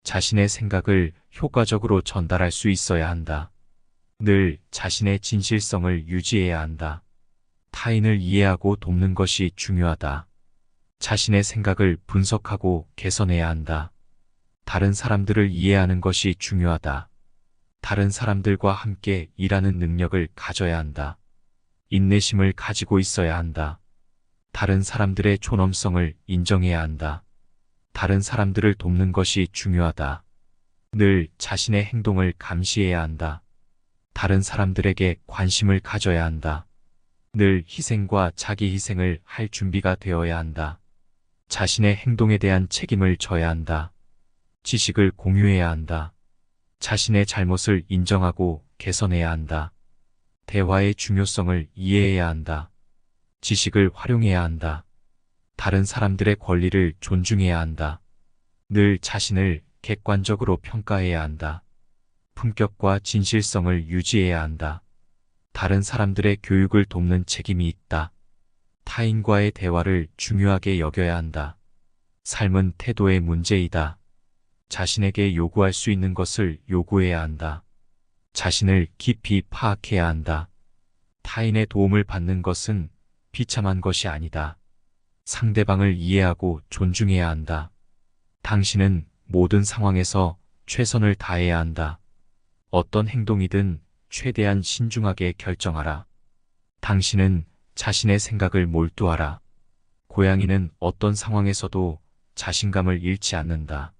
자신의 생각을 효과적으로 전달할 수 있어야 한다. 늘 자신의 진실성을 유지해야 한다. 타인을 이해하고 돕는 것이 중요하다. 자신의 생각을 분석하고 개선해야 한다. 다른 사람들을 이해하는 것이 중요하다. 다른 사람들과 함께 일하는 능력을 가져야 한다. 인내심을 가지고 있어야 한다. 다른 사람들의 존엄성을 인정해야 한다. 다른 사람들을 돕는 것이 중요하다. 늘 자신의 행동을 감시해야 한다. 다른 사람들에게 관심을 가져야 한다. 늘 희생과 자기 희생을 할 준비가 되어야 한다. 자신의 행동에 대한 책임을 져야 한다. 지식을 공유해야 한다. 자신의 잘못을 인정하고 개선해야 한다. 대화의 중요성을 이해해야 한다. 지식을 활용해야 한다. 다른 사람들의 권리를 존중해야 한다. 늘 자신을 객관적으로 평가해야 한다. 품격과 진실성을 유지해야 한다. 다른 사람들의 교육을 돕는 책임이 있다. 타인과의 대화를 중요하게 여겨야 한다. 삶은 태도의 문제이다. 자신에게 요구할 수 있는 것을 요구해야 한다. 자신을 깊이 파악해야 한다. 타인의 도움을 받는 것은 비참한 것이 아니다. 상대방을 이해하고 존중해야 한다. 당신은 모든 상황에서 최선을 다해야 한다. 어떤 행동이든 최대한 신중하게 결정하라. 당신은 자신의 생각을 몰두하라. 고양이는 어떤 상황에서도 자신감을 잃지 않는다.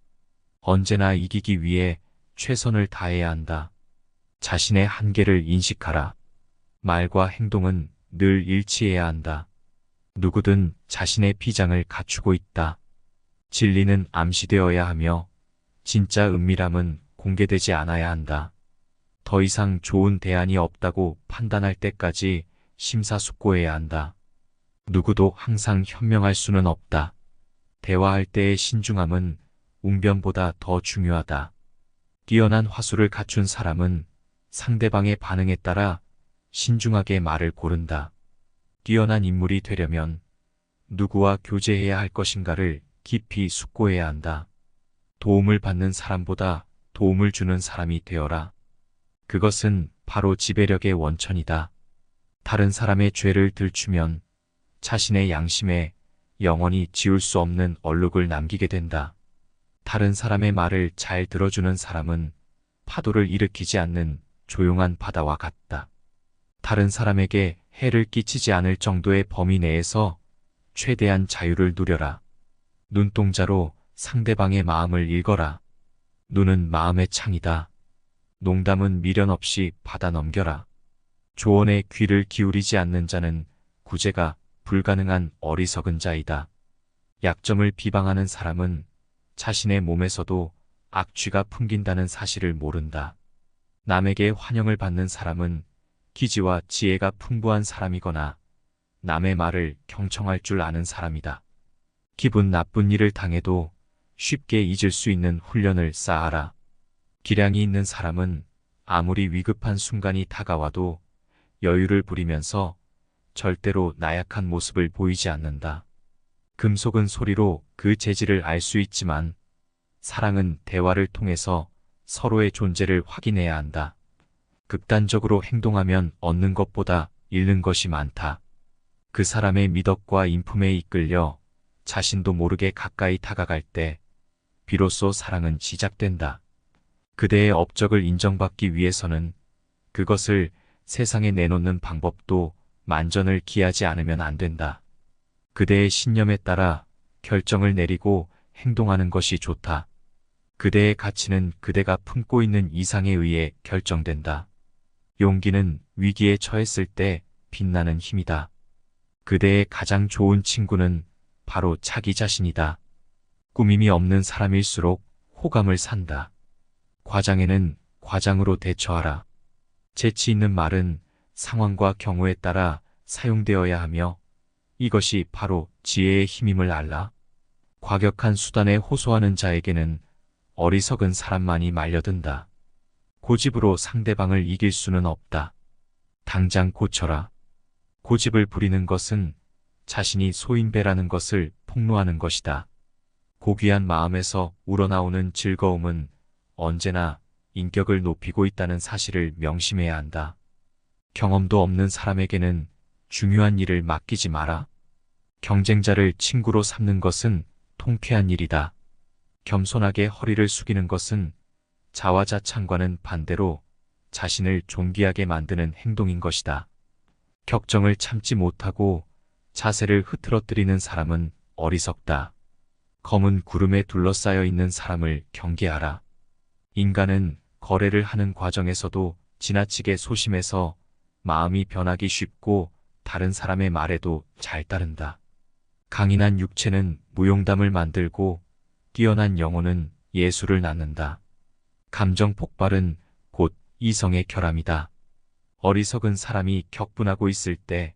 언제나 이기기 위해 최선을 다해야 한다. 자신의 한계를 인식하라. 말과 행동은 늘 일치해야 한다. 누구든 자신의 비장을 갖추고 있다. 진리는 암시되어야 하며 진짜 은밀함은 공개되지 않아야 한다. 더 이상 좋은 대안이 없다고 판단할 때까지 심사숙고해야 한다. 누구도 항상 현명할 수는 없다. 대화할 때의 신중함은 웅변보다 더 중요하다. 뛰어난 화술을 갖춘 사람은 상대방의 반응에 따라 신중하게 말을 고른다. 뛰어난 인물이 되려면 누구와 교제해야 할 것인가를 깊이 숙고해야 한다. 도움을 받는 사람보다 도움을 주는 사람이 되어라. 그것은 바로 지배력의 원천이다. 다른 사람의 죄를 들추면 자신의 양심에 영원히 지울 수 없는 얼룩을 남기게 된다. 다른 사람의 말을 잘 들어주는 사람은 파도를 일으키지 않는 조용한 바다와 같다. 다른 사람에게 해를 끼치지 않을 정도의 범위 내에서 최대한 자유를 누려라. 눈동자로 상대방의 마음을 읽어라. 눈은 마음의 창이다. 농담은 미련 없이 받아 넘겨라. 조언에 귀를 기울이지 않는 자는 구제가 불가능한 어리석은 자이다. 약점을 비방하는 사람은 자신의 몸에서도 악취가 풍긴다는 사실을 모른다. 남에게 환영을 받는 사람은 기지와 지혜가 풍부한 사람이거나 남의 말을 경청할 줄 아는 사람이다. 기분 나쁜 일을 당해도 쉽게 잊을 수 있는 훈련을 쌓아라. 기량이 있는 사람은 아무리 위급한 순간이 다가와도 여유를 부리면서 절대로 나약한 모습을 보이지 않는다. 금속은 소리로 그 재질을 알 수 있지만 사랑은 대화를 통해서 서로의 존재를 확인해야 한다. 극단적으로 행동하면 얻는 것보다 잃는 것이 많다. 그 사람의 미덕과 인품에 이끌려 자신도 모르게 가까이 다가갈 때 비로소 사랑은 시작된다. 그대의 업적을 인정받기 위해서는 그것을 세상에 내놓는 방법도 만전을 기하지 않으면 안 된다. 그대의 신념에 따라 결정을 내리고 행동하는 것이 좋다. 그대의 가치는 그대가 품고 있는 이상에 의해 결정된다. 용기는 위기에 처했을 때 빛나는 힘이다. 그대의 가장 좋은 친구는 바로 자기 자신이다. 꾸밈이 없는 사람일수록 호감을 산다. 과장에는 과장으로 대처하라. 재치 있는 말은 상황과 경우에 따라 사용되어야 하며 이것이 바로 지혜의 힘임을 알라. 과격한 수단에 호소하는 자에게는 어리석은 사람만이 말려든다. 고집으로 상대방을 이길 수는 없다. 당장 고쳐라. 고집을 부리는 것은 자신이 소인배라는 것을 폭로하는 것이다. 고귀한 마음에서 우러나오는 즐거움은 언제나 인격을 높이고 있다는 사실을 명심해야 한다. 경험도 없는 사람에게는 중요한 일을 맡기지 마라. 경쟁자를 친구로 삼는 것은 통쾌한 일이다. 겸손하게 허리를 숙이는 것은 자화자찬과는 반대로 자신을 존귀하게 만드는 행동인 것이다. 격정을 참지 못하고 자세를 흐트러뜨리는 사람은 어리석다. 검은 구름에 둘러싸여 있는 사람을 경계하라. 인간은 거래를 하는 과정에서도 지나치게 소심해서 마음이 변하기 쉽고 다른 사람의 말에도 잘 따른다. 강인한 육체는 무용담을 만들고 뛰어난 영혼은 예술을 낳는다. 감정 폭발은 곧 이성의 결함이다. 어리석은 사람이 격분하고 있을 때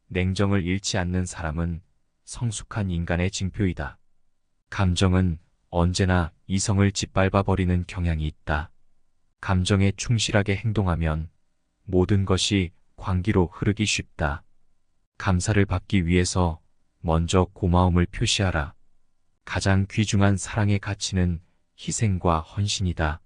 냉정을 잃지 않는 사람은 성숙한 인간의 징표이다. 감정은 언제나 이성을 짓밟아 버리는 경향이 있다. 감정에 충실하게 행동하면 모든 것이 광기로 흐르기 쉽다. 감사를 받기 위해서 먼저 고마움을 표시하라. 가장 귀중한 사랑의 가치는 희생과 헌신이다.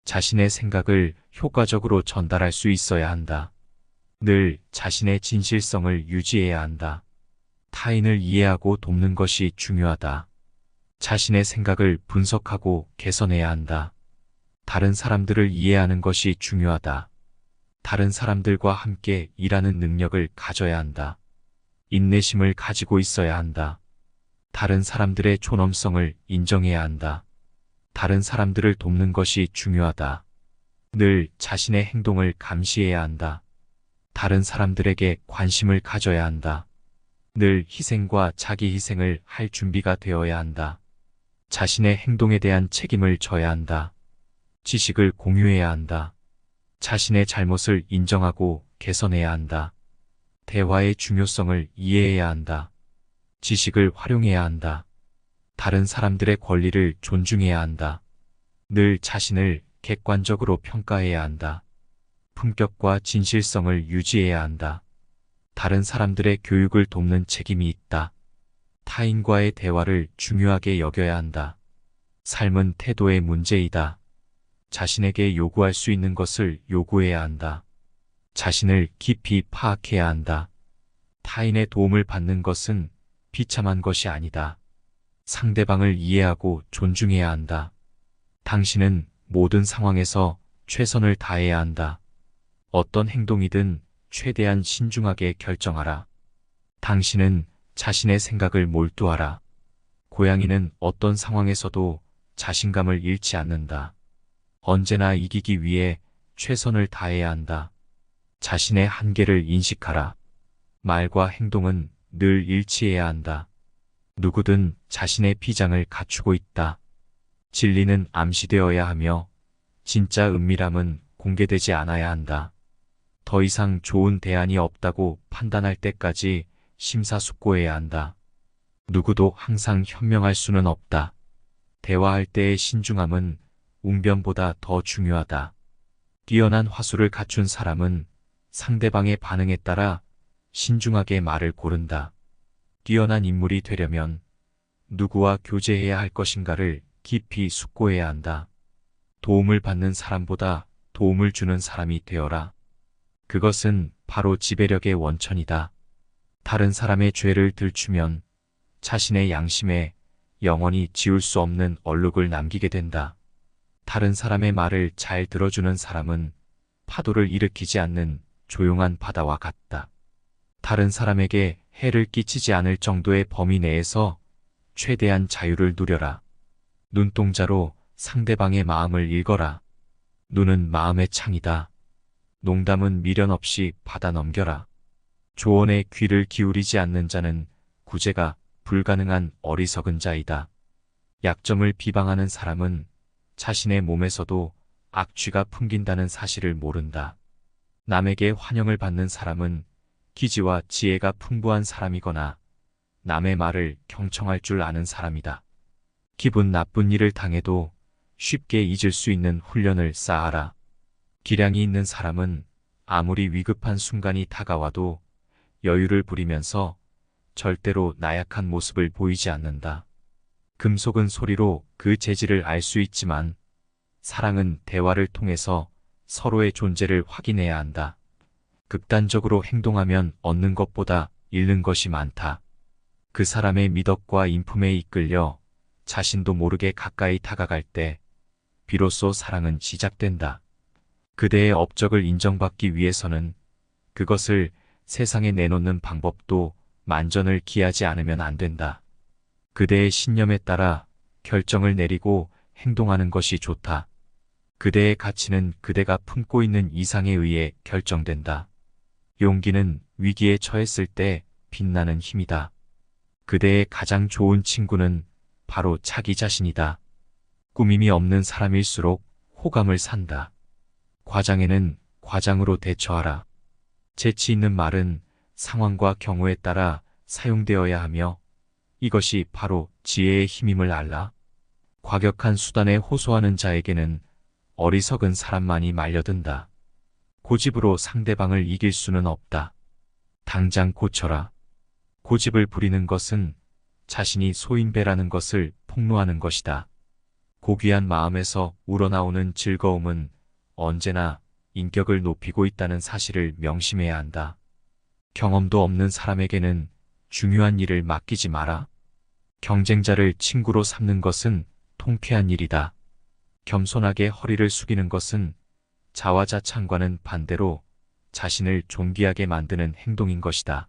자신의 생각을 효과적으로 전달할 수 있어야 한다. 늘 자신의 진실성을 유지해야 한다. 타인을 이해하고 돕는 것이 중요하다. 자신의 생각을 분석하고 개선해야 한다. 다른 사람들을 이해하는 것이 중요하다. 다른 사람들과 함께 일하는 능력을 가져야 한다. 인내심을 가지고 있어야 한다. 다른 사람들의 존엄성을 인정해야 한다. 다른 사람들을 돕는 것이 중요하다. 늘 자신의 행동을 감시해야 한다. 다른 사람들에게 관심을 가져야 한다. 늘 희생과 자기 희생을 할 준비가 되어야 한다. 자신의 행동에 대한 책임을 져야 한다. 지식을 공유해야 한다. 자신의 잘못을 인정하고 개선해야 한다. 대화의 중요성을 이해해야 한다. 지식을 활용해야 한다. 다른 사람들의 권리를 존중해야 한다. 늘 자신을 객관적으로 평가해야 한다. 품격과 진실성을 유지해야 한다. 다른 사람들의 교육을 돕는 책임이 있다. 타인과의 대화를 중요하게 여겨야 한다. 삶은 태도의 문제이다. 자신에게 요구할 수 있는 것을 요구해야 한다. 자신을 깊이 파악해야 한다. 타인의 도움을 받는 것은 비참한 것이 아니다. 상대방을 이해하고 존중해야 한다. 당신은 모든 상황에서 최선을 다해야 한다. 어떤 행동이든 최대한 신중하게 결정하라. 당신은 자신의 생각을 몰두하라. 고양이는 어떤 상황에서도 자신감을 잃지 않는다. 언제나 이기기 위해 최선을 다해야 한다. 자신의 한계를 인식하라. 말과 행동은 늘 일치해야 한다. 누구든 자신의 비장을 갖추고 있다. 진리는 암시되어야 하며 진짜 은밀함은 공개되지 않아야 한다. 더 이상 좋은 대안이 없다고 판단할 때까지 심사숙고해야 한다. 누구도 항상 현명할 수는 없다. 대화할 때의 신중함은 웅변보다 더 중요하다. 뛰어난 화술을 갖춘 사람은 상대방의 반응에 따라 신중하게 말을 고른다. 뛰어난 인물이 되려면 누구와 교제해야 할 것인가를 깊이 숙고해야 한다. 도움을 받는 사람보다 도움을 주는 사람이 되어라. 그것은 바로 지배력의 원천이다. 다른 사람의 죄를 들추면 자신의 양심에 영원히 지울 수 없는 얼룩을 남기게 된다. 다른 사람의 말을 잘 들어주는 사람은 파도를 일으키지 않는 조용한 바다와 같다. 다른 사람에게 해를 끼치지 않을 정도의 범위 내에서 최대한 자유를 누려라. 눈동자로 상대방의 마음을 읽어라. 눈은 마음의 창이다. 농담은 미련 없이 받아 넘겨라. 조언에 귀를 기울이지 않는 자는 구제가 불가능한 어리석은 자이다. 약점을 비방하는 사람은 자신의 몸에서도 악취가 풍긴다는 사실을 모른다. 남에게 환영을 받는 사람은 기지와 지혜가 풍부한 사람이거나 남의 말을 경청할 줄 아는 사람이다. 기분 나쁜 일을 당해도 쉽게 잊을 수 있는 훈련을 쌓아라. 기량이 있는 사람은 아무리 위급한 순간이 다가와도 여유를 부리면서 절대로 나약한 모습을 보이지 않는다. 금속은 소리로 그 재질을 알 수 있지만 사랑은 대화를 통해서 서로의 존재를 확인해야 한다. 극단적으로 행동하면 얻는 것보다 잃는 것이 많다. 그 사람의 미덕과 인품에 이끌려 자신도 모르게 가까이 다가갈 때 비로소 사랑은 시작된다. 그대의 업적을 인정받기 위해서는 그것을 세상에 내놓는 방법도 만전을 기하지 않으면 안 된다. 그대의 신념에 따라 결정을 내리고 행동하는 것이 좋다. 그대의 가치는 그대가 품고 있는 이상에 의해 결정된다. 용기는 위기에 처했을 때 빛나는 힘이다. 그대의 가장 좋은 친구는 바로 자기 자신이다. 꾸밈이 없는 사람일수록 호감을 산다. 과장에는 과장으로 대처하라. 재치 있는 말은 상황과 경우에 따라 사용되어야 하며 이것이 바로 지혜의 힘임을 알라. 과격한 수단에 호소하는 자에게는 어리석은 사람만이 말려든다. 고집으로 상대방을 이길 수는 없다. 당장 고쳐라. 고집을 부리는 것은 자신이 소인배라는 것을 폭로하는 것이다. 고귀한 마음에서 우러나오는 즐거움은 언제나 인격을 높이고 있다는 사실을 명심해야 한다. 경험도 없는 사람에게는 중요한 일을 맡기지 마라. 경쟁자를 친구로 삼는 것은 통쾌한 일이다. 겸손하게 허리를 숙이는 것은 자화자찬과는 반대로 자신을 존귀하게 만드는 행동인 것이다.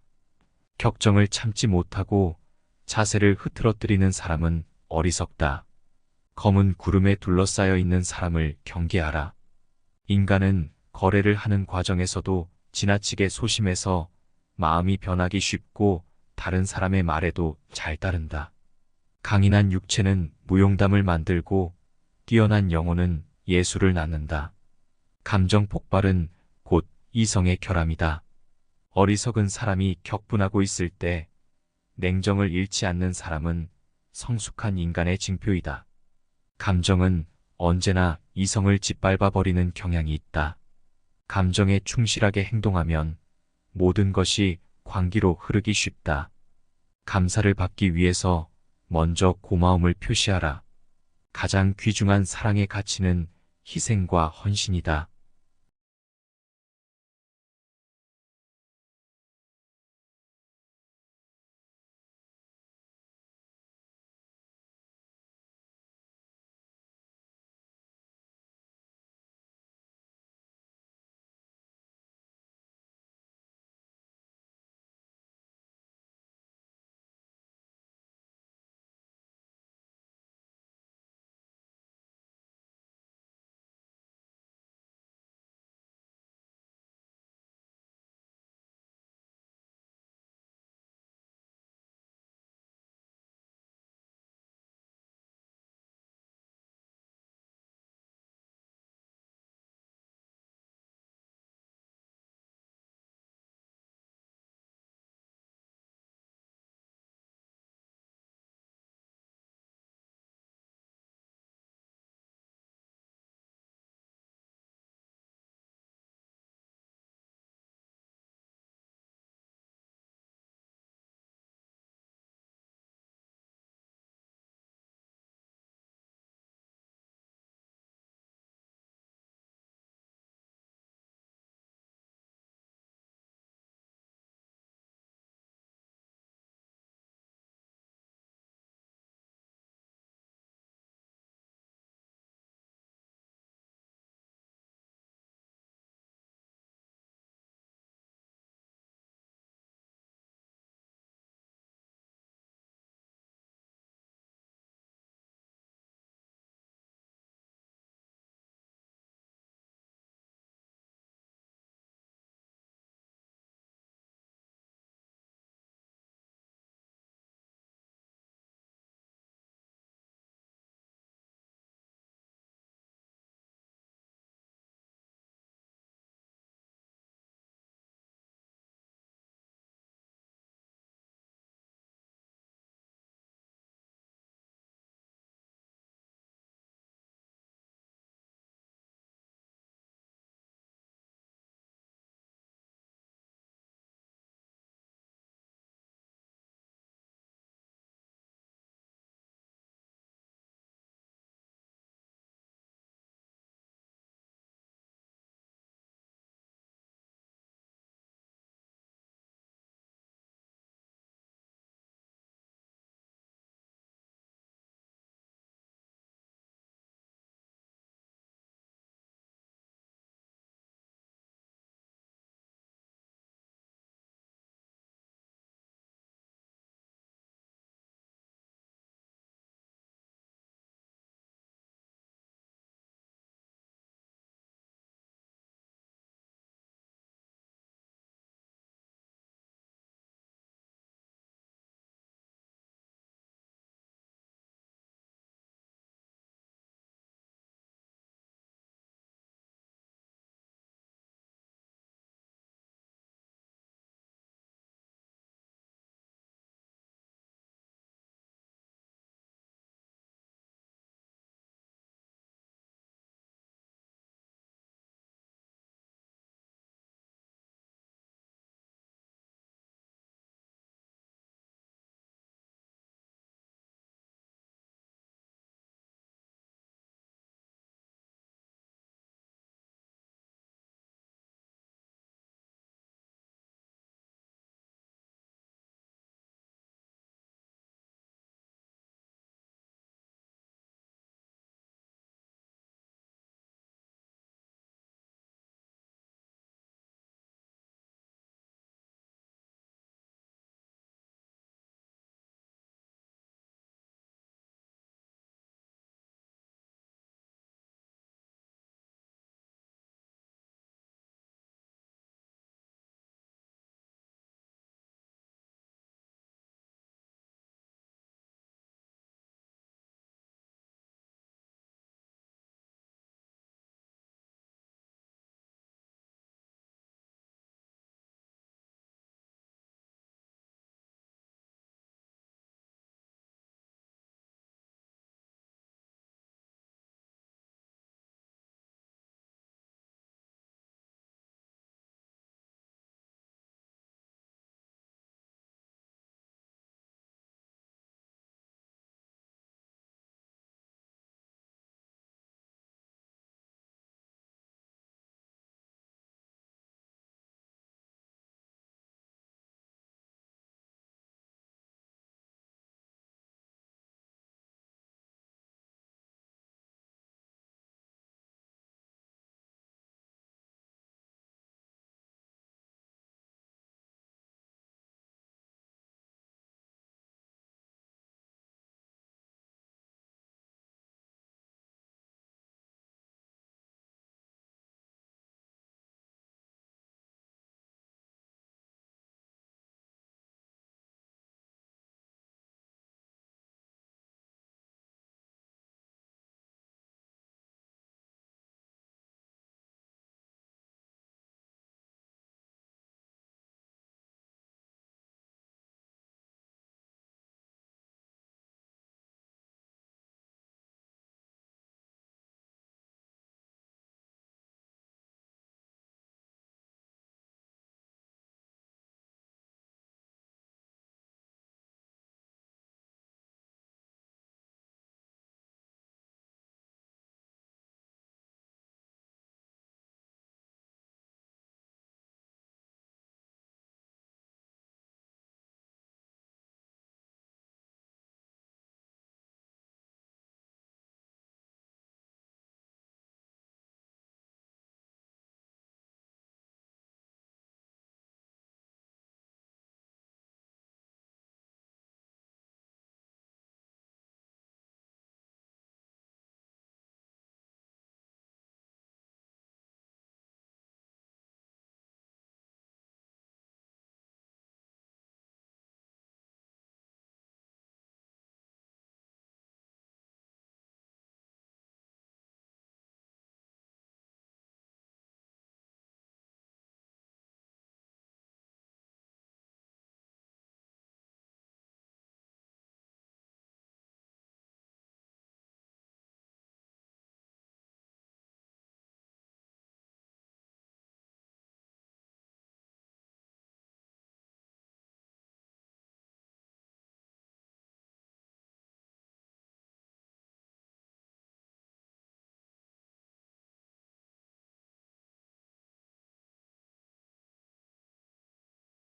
격정을 참지 못하고 자세를 흐트러뜨리는 사람은 어리석다. 검은 구름에 둘러싸여 있는 사람을 경계하라. 인간은 거래를 하는 과정에서도 지나치게 소심해서 마음이 변하기 쉽고 다른 사람의 말에도 잘 따른다. 강인한 육체는 무용담을 만들고 뛰어난 영혼은 예술을 낳는다. 감정 폭발은 곧 이성의 결함이다. 어리석은 사람이 격분하고 있을 때 냉정을 잃지 않는 사람은 성숙한 인간의 징표이다. 감정은 언제나 이성을 짓밟아 버리는 경향이 있다. 감정에 충실하게 행동하면 모든 것이 광기로 흐르기 쉽다. 감사를 받기 위해서 먼저 고마움을 표시하라. 가장 귀중한 사랑의 가치는 희생과 헌신이다.